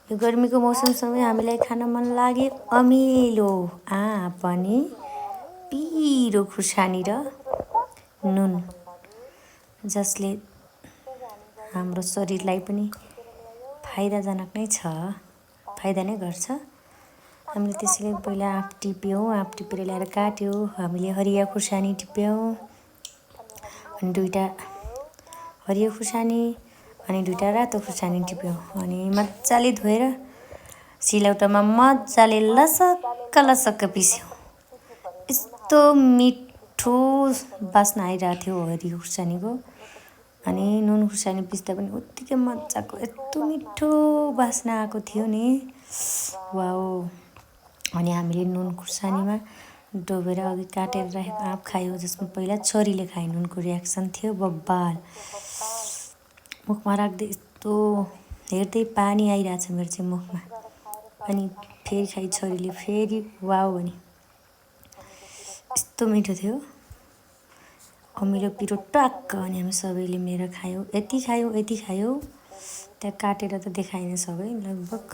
यो गर्मीको मौसमसँगै हामीलाई खान मन लाग्यो अमिलो आँप अनि पिरो खुर्सानी र नुन, जसले हाम्रो शरीरलाई पनि फाइदाजनक नै छ, फाइदा नै गर्छ। हामीले त्यसैले पहिला आँप टिप्यौँ, आँप टिपेर ल्याएर काट्यौँ, हामीले हरिया खुर्सानी टिप्यौँ अनि 2टा हरियो खुर्सानी अनि 2टा रातो खुर्सानी टिप्यौँ अनि मजाले धोएर सिलौटामा मजाले लसक्क पिस्यौँ। यस्तो मिठो बास्ना आइरहेको थियो हरियो खुर्सानीको अनि नुन खुर्सानी पिस्दा पनि उत्तिकै मजाको यस्तो मिठो बास्ना आएको थियो नि, वाउ। अनि हामीले नुन खुर्सानीमा डोबेर अघि काटेर राखेको आँप खायौँ, जसमा पहिला छोरीले खाए। नुनको रियाक्सन थियो बब्बाल। मुखमा राख्दै यस्तो हेर्दै पानी आइरहेछ मेरो चाहिँ मुखमा। अनि फेरि खाइ छोरीले, फेरि वाउ भने यस्तो मिठो थियो, अमिलो पिरो टक्क। अनि हामी सबैले मिलेर खायौँ, यति खायौँ त्यहाँ काटेर त देखाएन सबै, लगभग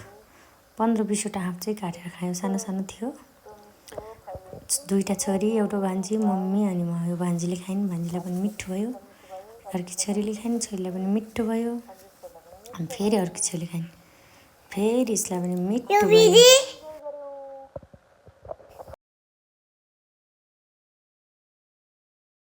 15-20वटा आँप चाहिँ काटेर खायौँ। सानो सानो थियो, 2टा छोरी, एउटा भान्जी, मम्मी अनि म। यो भान्जीले खाइन्, भान्जीलाई पनि मिठो भयो। अर्की छोरीले खाइन्, छोरीलाई पनि मिठो भयो। अनि फेरि अर्की छोरीले खाइन्, फेरि यसलाई पनि मिठो भयो।